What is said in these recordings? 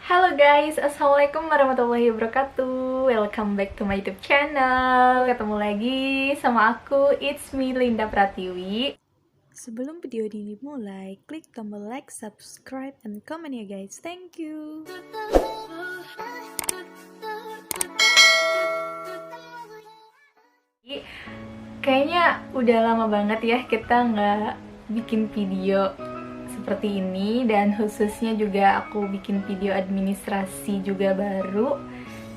Halo guys, Assalamualaikum warahmatullahi wabarakatuh. Welcome back to my YouTube channel. Ketemu lagi sama aku, it's me Linda Pratiwi. Sebelum video ini dimulai, klik tombol like, subscribe, and comment ya guys. Thank you. Kayaknya udah lama banget ya kita nggak bikin video seperti ini, dan khususnya juga aku bikin video administrasi juga baru,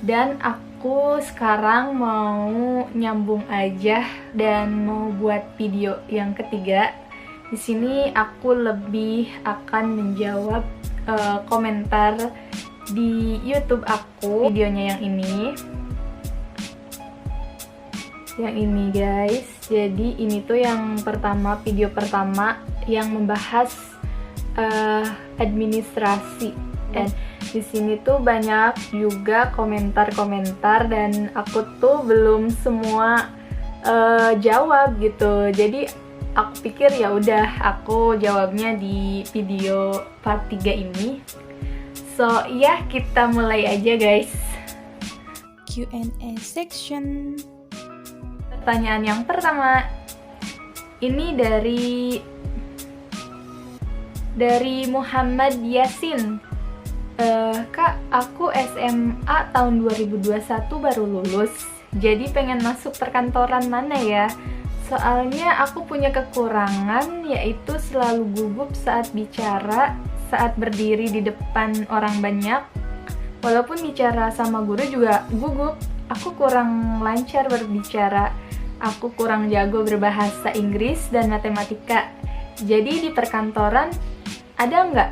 dan aku sekarang mau nyambung aja dan mau buat video yang ketiga. Di sini aku lebih akan menjawab komentar di YouTube aku, videonya yang ini. Yang ini guys, jadi ini tuh yang pertama, video pertama yang membahas administrasi, dan di sini tuh banyak juga komentar-komentar dan aku tuh belum semua jawab gitu. Jadi aku pikir ya udah aku jawabnya di video part 3 ini. So ya, kita mulai aja guys. Q&A section. Pertanyaan yang pertama ini dari Muhammad Yasin. Kak, aku SMA tahun 2021 baru lulus, jadi pengen masuk perkantoran mana ya? Soalnya aku punya kekurangan, yaitu selalu gugup saat bicara, saat berdiri di depan orang banyak. Walaupun bicara sama guru juga gugup, aku kurang lancar berbicara, aku kurang jago berbahasa Inggris dan matematika. Jadi di perkantoran ada nggak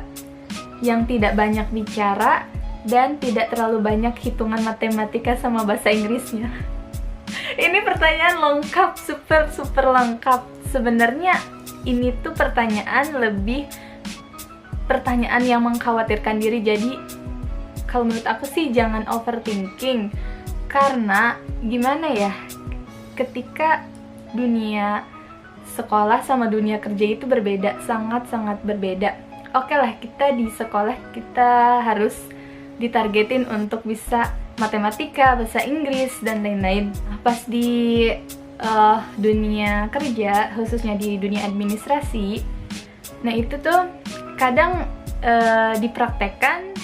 yang tidak banyak bicara dan tidak terlalu banyak hitungan matematika sama bahasa Inggrisnya? Ini pertanyaan lengkap, super lengkap. Sebenarnya ini tuh pertanyaan yang mengkhawatirkan diri. Jadi kalau menurut aku sih jangan overthinking, karena gimana ya, ketika dunia sekolah sama dunia kerja itu berbeda, sangat-sangat berbeda. Oke lah, kita di sekolah kita harus ditargetin untuk bisa matematika, bahasa Inggris, dan lain-lain. Pas di dunia kerja, khususnya di dunia administrasi, nah itu tuh kadang dipraktekkan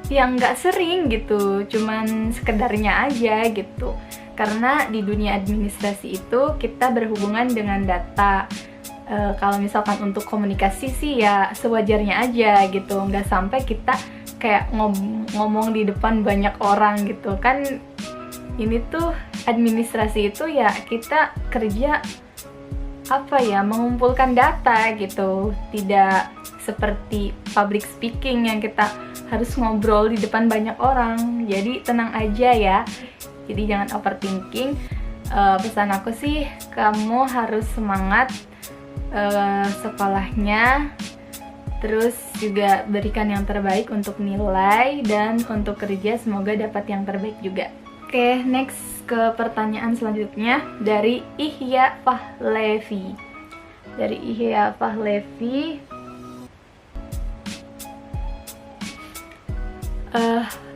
yang nggak sering gitu, cuman sekedarnya aja gitu. Karena di dunia administrasi itu kita berhubungan dengan data. Kalau misalkan untuk komunikasi sih ya sewajarnya aja gitu, nggak sampai kita kayak ngomong di depan banyak orang gitu kan. Ini tuh administrasi itu ya kita kerja mengumpulkan data gitu, tidak seperti public speaking yang kita harus ngobrol di depan banyak orang. Jadi tenang aja ya, jadi jangan overthinking. Pesan aku sih, kamu harus semangat sekolahnya, terus juga berikan yang terbaik untuk nilai, dan untuk kerja semoga dapat yang terbaik juga. Oke, next ke pertanyaan selanjutnya dari Ihya Pahlevi.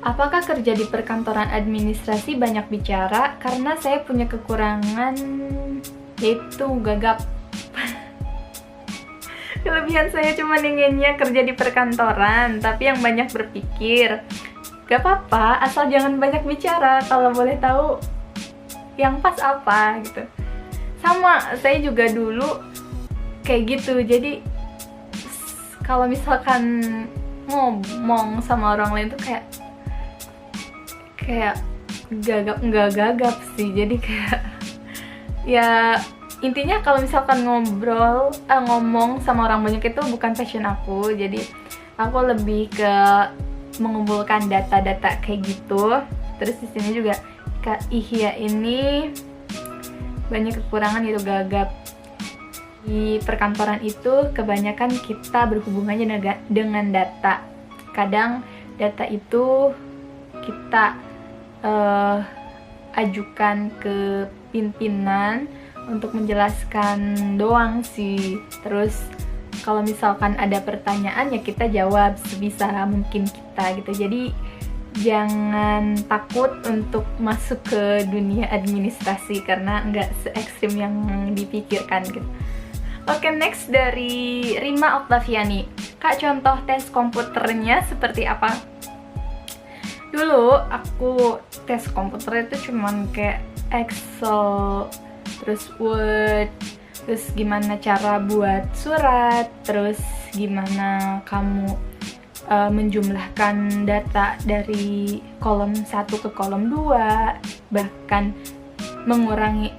Apakah kerja di perkantoran administrasi banyak bicara? Karena saya punya kekurangan, yaitu gagap. Kelebihan saya cuma inginnya kerja di perkantoran, tapi yang banyak berpikir. Gak apa-apa, asal jangan banyak bicara. Kalau boleh tahu yang pas apa gitu. Sama, saya juga dulu kayak gitu. Jadi kalau misalkan ngomong sama orang lain tuh kayak nggak gagap sih. Jadi kayak ya intinya kalau misalkan ngomong sama orang banyak itu bukan passion aku. Jadi aku lebih ke mengumpulkan data-data kayak gitu. Terus di sini juga Kak Ihya ini banyak kekurangan, yaitu gagap. Di perkantoran itu kebanyakan kita berhubungannya dengan data. Kadang data itu kita ajukan ke pimpinan untuk menjelaskan doang sih. Terus kalau misalkan ada pertanyaan ya kita jawab sebisa mungkin kita gitu. Jadi jangan takut untuk masuk ke dunia administrasi karena nggak se-ekstrim yang dipikirkan gitu. Oke, next dari Rima Oktaviani. Kak, contoh tes komputernya seperti apa? Dulu aku tes komputer itu cuman kayak Excel, terus Word, terus gimana cara buat surat, terus gimana kamu menjumlahkan data dari kolom 1 ke kolom 2, bahkan mengurangi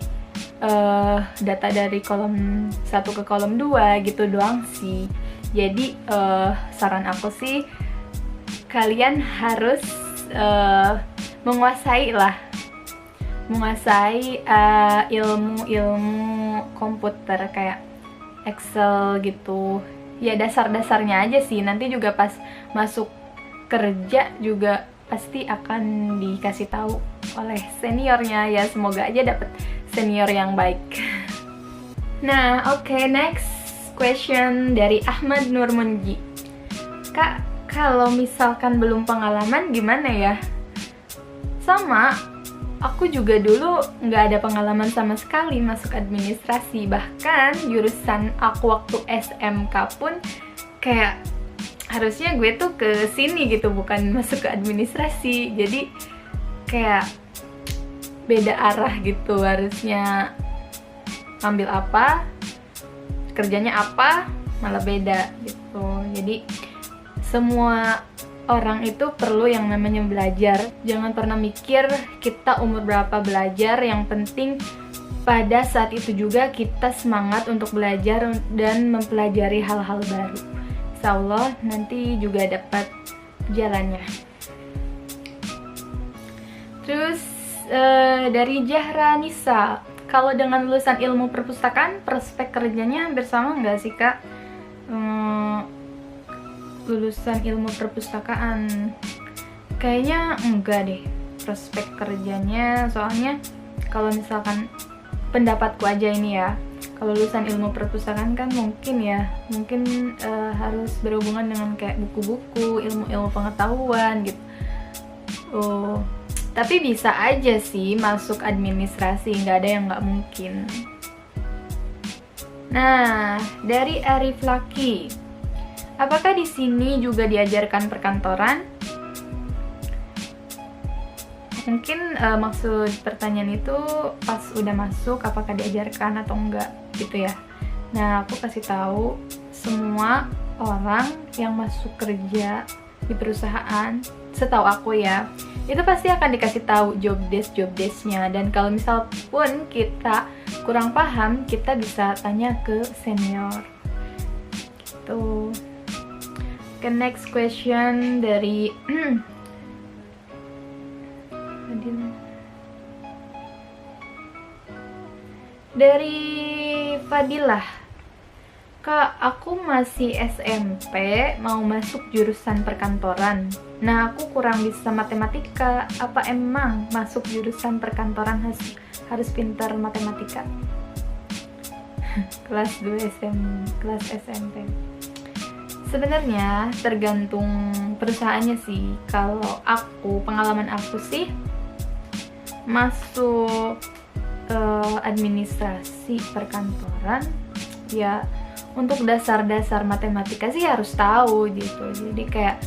data dari kolom 1 ke kolom 2 gitu doang sih. Jadi saran aku sih kalian harus menguasai ilmu komputer kayak Excel gitu. Ya dasar-dasarnya aja sih, nanti juga pas masuk kerja juga pasti akan dikasih tahu oleh seniornya ya. Semoga aja dapet senior yang baik. Nah, oke, next question dari Ahmad Nurmunji. Kak, kalau misalkan belum pengalaman gimana ya? Sama, aku juga dulu nggak ada pengalaman sama sekali masuk administrasi. Bahkan jurusan aku waktu SMK pun kayak harusnya gue tuh ke sini gitu, bukan masuk ke administrasi. Jadi kayak beda arah gitu, harusnya ambil apa, kerjanya apa, malah beda gitu. Jadi semua orang itu perlu yang namanya belajar. Jangan pernah mikir kita umur berapa belajar, yang penting pada saat itu juga kita semangat untuk belajar dan mempelajari hal-hal baru. Insya Allah nanti juga dapat jalannya. Terus dari Jahra Nisa, kalau dengan lulusan ilmu perpustakaan, prospek kerjanya hampir sama nggak sih Kak? Lulusan ilmu perpustakaan kayaknya enggak deh prospek kerjanya, soalnya kalau misalkan pendapatku aja ini ya, kalau lulusan ilmu perpustakaan kan mungkin harus berhubungan dengan kayak buku-buku, ilmu-ilmu pengetahuan gitu. Tapi bisa aja sih masuk administrasi, nggak ada yang nggak mungkin. Nah, dari Arif Laki, apakah di sini juga diajarkan perkantoran? Mungkin maksud pertanyaan itu pas udah masuk apakah diajarkan atau enggak gitu ya. Nah, aku kasih tahu semua orang yang masuk kerja di perusahaan, setahu aku ya, itu pasti akan dikasih tahu job desk-nya. Dan kalau misal pun kita kurang paham, kita bisa tanya ke senior gitu. Ke next question dari Fadilah. Kak, aku masih SMP, mau masuk jurusan perkantoran. Nah, aku kurang bisa matematika. Apa emang masuk jurusan perkantoran harus pintar matematika? Kelas SMP. Sebenarnya tergantung perusahaannya sih. Kalau pengalaman aku sih masuk administrasi perkantoran ya, untuk dasar-dasar matematika sih harus tahu gitu. Jadi kayak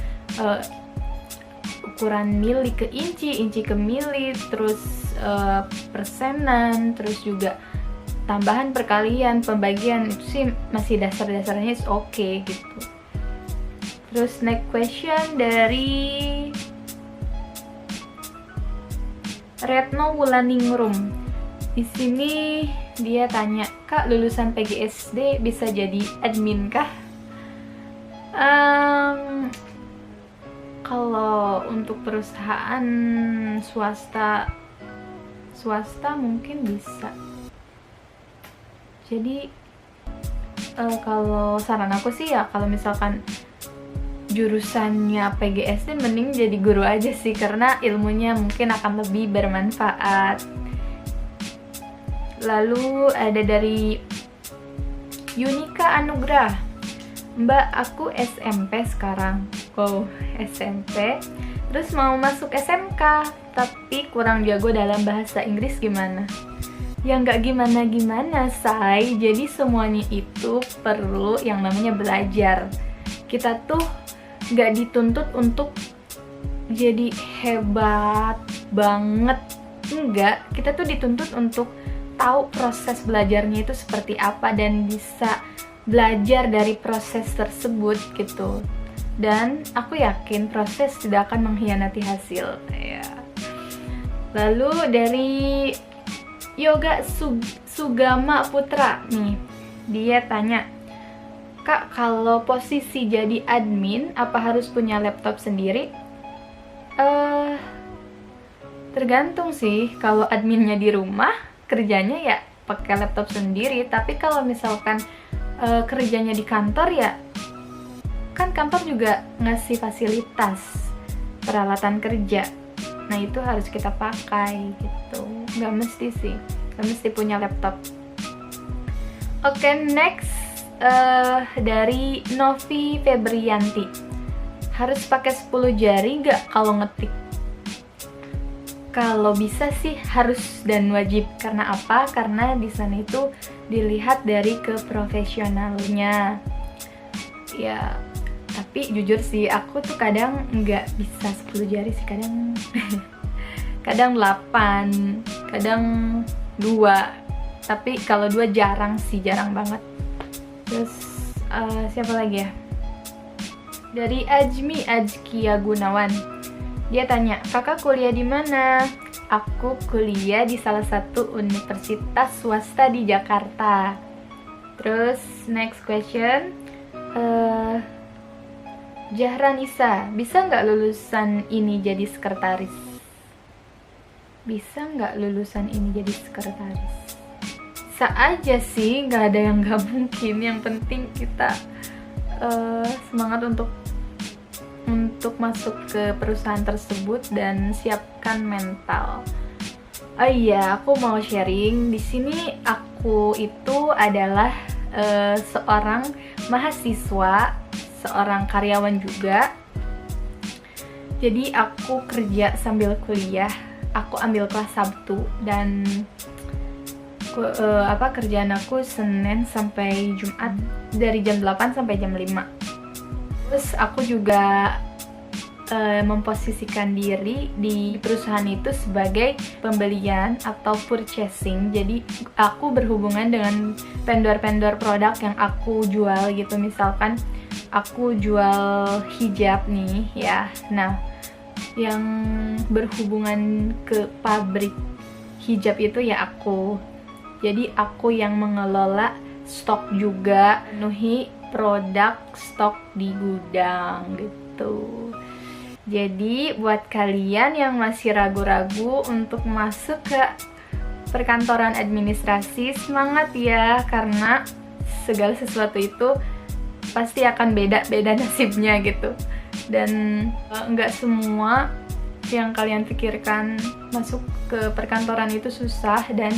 ukuran mili ke inci ke mili, terus persenan, terus juga tambahan, perkalian, pembagian, itu sih masih dasar-dasarnya is oke gitu. Terus next question dari Retno Wulaningrum. Di sini dia tanya, Kak, lulusan PGSD bisa jadi admin kah? Kalau untuk perusahaan swasta mungkin bisa. Jadi kalau saran aku sih ya, kalau misalkan jurusannya PGSD mending jadi guru aja sih, karena ilmunya mungkin akan lebih bermanfaat. Lalu ada dari Yunika Anugrah. Mbak, aku SMP sekarang. Oh, SMP. Terus mau masuk SMK, tapi kurang jago dalam bahasa Inggris gimana? Ya nggak gimana-gimana, say. Jadi semuanya itu perlu yang namanya belajar. Kita tuh nggak dituntut untuk jadi hebat banget. Enggak, kita tuh dituntut untuk tahu proses belajarnya itu seperti apa dan bisa belajar dari proses tersebut gitu. Dan aku yakin proses tidak akan mengkhianati hasil ya. Lalu dari Yoga Sugama Putra nih, dia tanya, Kak, kalau posisi jadi admin apa harus punya laptop sendiri? Tergantung sih. Kalau adminnya di rumah, kerjanya ya pakai laptop sendiri. Tapi kalau misalkan kerjanya di kantor, ya kan kantor juga ngasih fasilitas peralatan kerja. Nah itu harus kita pakai gitu. Nggak mesti sih, nggak mesti punya laptop. Oke, next dari Novi Febrianti, harus pakai 10 jari nggak kalau ngetik? Kalau bisa sih harus dan wajib. Karena apa? Karena di sana itu dilihat dari keprofesionalnya. Ya, tapi jujur sih aku tuh kadang nggak bisa 10 jari sih, kadang kadang 8, kadang 2. Tapi kalau 2 jarang sih, jarang banget. Terus siapa lagi ya? Dari Ajkia Gunawan. Dia tanya, kakak kuliah di mana? Aku kuliah di salah satu universitas swasta di Jakarta. Terus next question, Jahran Isa, bisa nggak lulusan ini jadi sekretaris? Bisa nggak lulusan ini jadi sekretaris? Bisa aja sih, nggak ada yang nggak mungkin. Yang penting kita semangat untuk masuk ke perusahaan tersebut dan siapkan mental. Oh iya, aku mau sharing di sini. Aku itu adalah seorang mahasiswa, seorang karyawan juga. Jadi aku kerja sambil kuliah. Aku ambil kelas Sabtu dan kerjaan aku Senin sampai Jumat dari jam 8 sampai jam 5. Terus aku juga memposisikan diri di perusahaan itu sebagai pembelian atau purchasing. Jadi aku berhubungan dengan vendor-vendor produk yang aku jual gitu. Misalkan aku jual hijab nih ya. Nah, yang berhubungan ke pabrik hijab itu ya aku. Jadi aku yang mengelola stok juga, penuhi produk stok di gudang gitu. Jadi buat kalian yang masih ragu-ragu untuk masuk ke perkantoran administrasi, semangat ya, karena segala sesuatu itu pasti akan beda-beda nasibnya gitu. Dan nggak semua yang kalian pikirkan masuk ke perkantoran itu susah, dan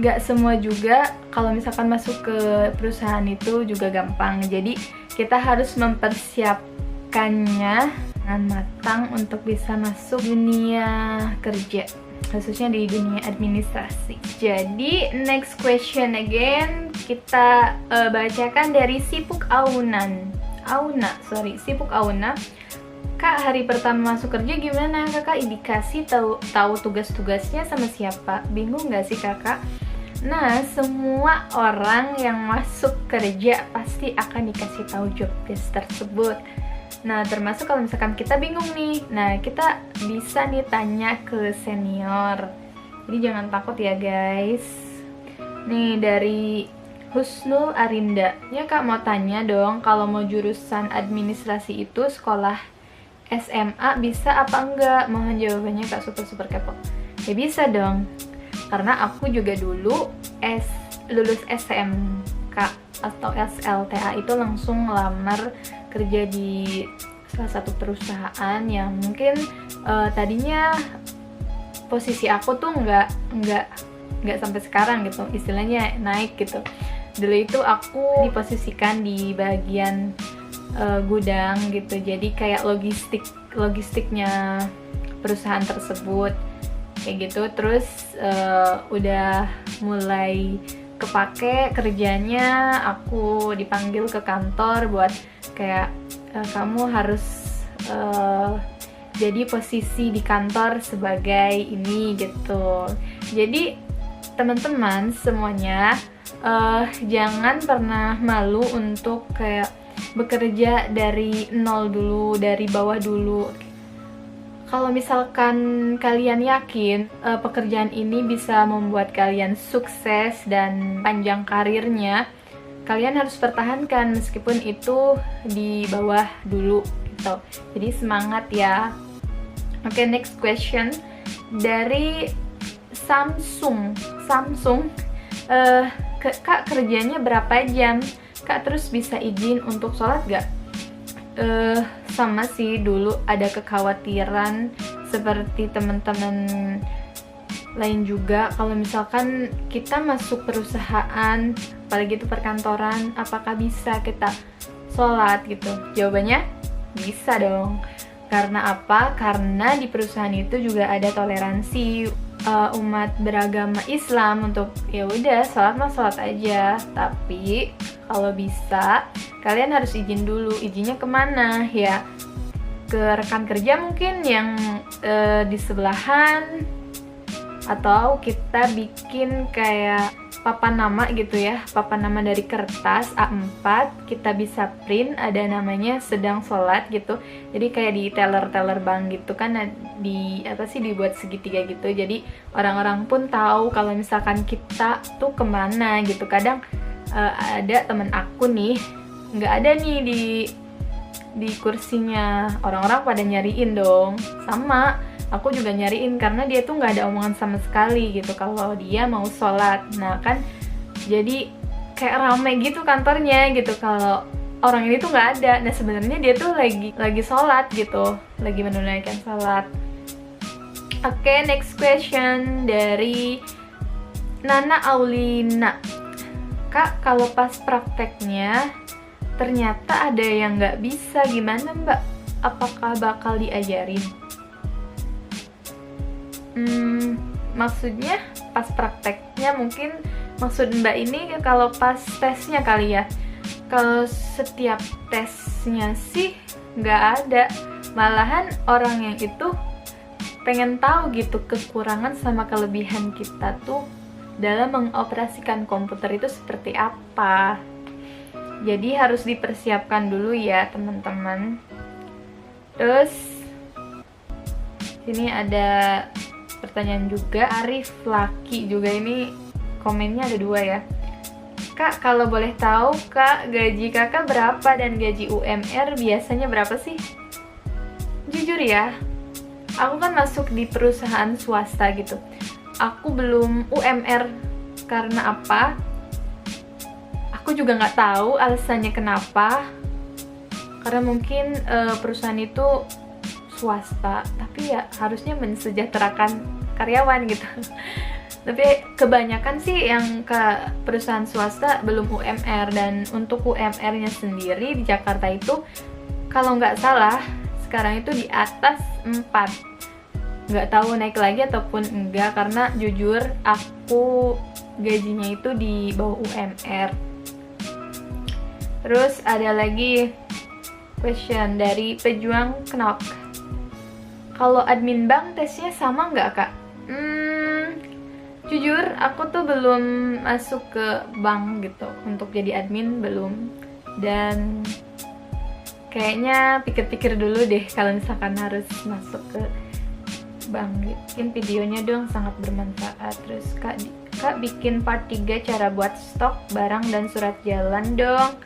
nggak semua juga kalau misalkan masuk ke perusahaan itu juga gampang. Jadi kita harus mempersiapkannya dengan matang untuk bisa masuk dunia kerja, khususnya di dunia administrasi. Jadi next question again, kita bacakan dari Sipuk Auna. Kak, hari pertama masuk kerja gimana? Kakak indikasi tahu tugas-tugasnya sama siapa? Bingung nggak sih kakak? Nah, semua orang yang masuk kerja pasti akan dikasih tahu job desk tersebut. Nah, termasuk kalau misalkan kita bingung nih, nah kita bisa nih tanya ke senior. Jadi jangan takut ya guys. Nih dari Husnul Arinda, ya kak mau tanya dong, kalau mau jurusan administrasi itu sekolah SMA bisa apa enggak? Mohon jawabannya kak, super kepo. Ya bisa dong, karena aku juga dulu lulus SMK atau SLTA itu langsung ngelamar kerja di salah satu perusahaan yang mungkin tadinya posisi aku tuh nggak sampai sekarang gitu, istilahnya naik gitu. Dulu itu aku diposisikan di bagian gudang gitu, jadi kayak logistiknya perusahaan tersebut kayak gitu. Terus udah mulai kepake kerjanya, aku dipanggil ke kantor buat kayak kamu harus jadi posisi di kantor sebagai ini gitu. Jadi teman-teman semuanya jangan pernah malu untuk kayak bekerja dari nol dulu, dari bawah dulu. Kalau misalkan kalian yakin pekerjaan ini bisa membuat kalian sukses dan panjang karirnya, kalian harus pertahankan meskipun itu di bawah dulu gitu. Jadi semangat ya. Oke, next question dari Samsung. Kak, kerjanya berapa jam? Kak, terus bisa izin untuk sholat gak? Sama sih, dulu ada kekhawatiran seperti teman-teman lain juga, kalau misalkan kita masuk perusahaan, apalagi itu perkantoran, apakah bisa kita sholat gitu? Jawabannya bisa dong. Karena apa? Karena di perusahaan itu juga ada toleransi umat beragama Islam untuk ya udah sholat mah sholat aja. Tapi kalau bisa kalian harus izin dulu. Izinnya kemana ya? Ke rekan kerja mungkin yang di sebelahan, atau kita bikin kayak papan nama gitu ya, papan nama dari kertas A4, kita bisa print ada namanya sedang sholat gitu. Jadi kayak di teller bank gitu kan, dibuat segitiga gitu. Jadi orang-orang pun tahu kalau misalkan kita tuh kemana gitu. Kadang ada temen aku nih nggak ada nih di kursinya, orang-orang pada nyariin dong. Sama aku juga nyariin karena dia tuh nggak ada omongan sama sekali gitu kalau dia mau sholat. Nah kan jadi kayak rame gitu kantornya gitu kalau orang ini tuh nggak ada. Nah sebenarnya dia tuh lagi sholat gitu, lagi menunaikan sholat. Oke, next question dari Nana Aulina. Kak, kalau pas prakteknya ternyata ada yang nggak bisa, gimana mbak? Apakah bakal diajarin? Maksudnya pas prakteknya, mungkin maksud mbak ini kalau pas tesnya kali ya. Kalau setiap tesnya sih nggak ada, malahan orang yang itu pengen tahu gitu kekurangan sama kelebihan kita tuh dalam mengoperasikan komputer itu seperti apa. Jadi harus dipersiapkan dulu ya teman-teman. Terus sini ada pertanyaan juga, Arif Laki juga, ini komennya ada 2 ya. Kak, kalau boleh tahu kak, gaji kakak berapa dan gaji UMR biasanya berapa sih? Jujur ya, aku kan masuk di perusahaan swasta gitu, aku belum UMR. Karena apa? Aku juga nggak tahu alasannya kenapa. Karena mungkin perusahaan itu swasta, tapi ya harusnya mensejahterakan karyawan gitu. Tapi kebanyakan sih yang ke perusahaan swasta belum UMR. Dan untuk UMR-nya sendiri di Jakarta itu kalau nggak salah sekarang itu di atas 4. Nggak tahu naik lagi ataupun enggak, karena jujur aku gajinya itu di bawah UMR. Terus ada lagi question dari Pejuang Knock. Kalau admin bank tesnya sama nggak kak? Jujur aku tuh belum masuk ke bank gitu, untuk jadi admin belum. Dan kayaknya pikir-pikir dulu deh kalau misalkan harus masuk ke bank. Bikin videonya dong, sangat bermanfaat. Terus kak bikin part 3 cara buat stok barang dan surat jalan dong.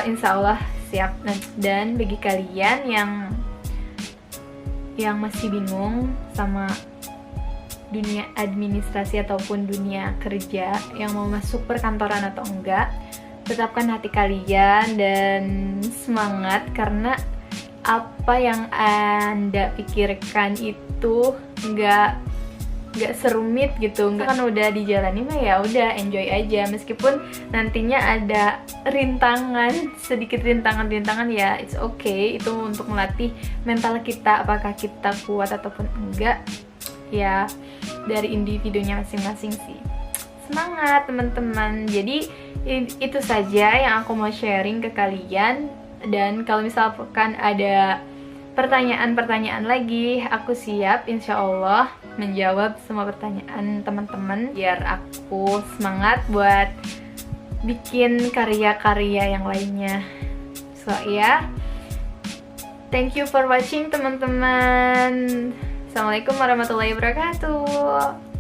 Insya Allah siap. Dan bagi kalian yang masih bingung sama dunia administrasi ataupun dunia kerja, yang mau masuk perkantoran atau enggak, tetapkan hati kalian dan semangat, karena apa yang Anda pikirkan itu nggak nggak serumit gitu. Nggak kan udah dijalani mah ya udah enjoy aja, meskipun nantinya ada sedikit rintangan ya it's okay, itu untuk melatih mental kita, apakah kita kuat ataupun enggak ya dari individunya masing-masing sih. Semangat teman-teman. Jadi itu saja yang aku mau sharing ke kalian, dan kalau misalkan ada pertanyaan-pertanyaan lagi, aku siap insya Allah menjawab semua pertanyaan teman-teman biar aku semangat buat bikin karya-karya yang lainnya. So ya, thank you for watching teman-teman. Assalamualaikum warahmatullahi wabarakatuh.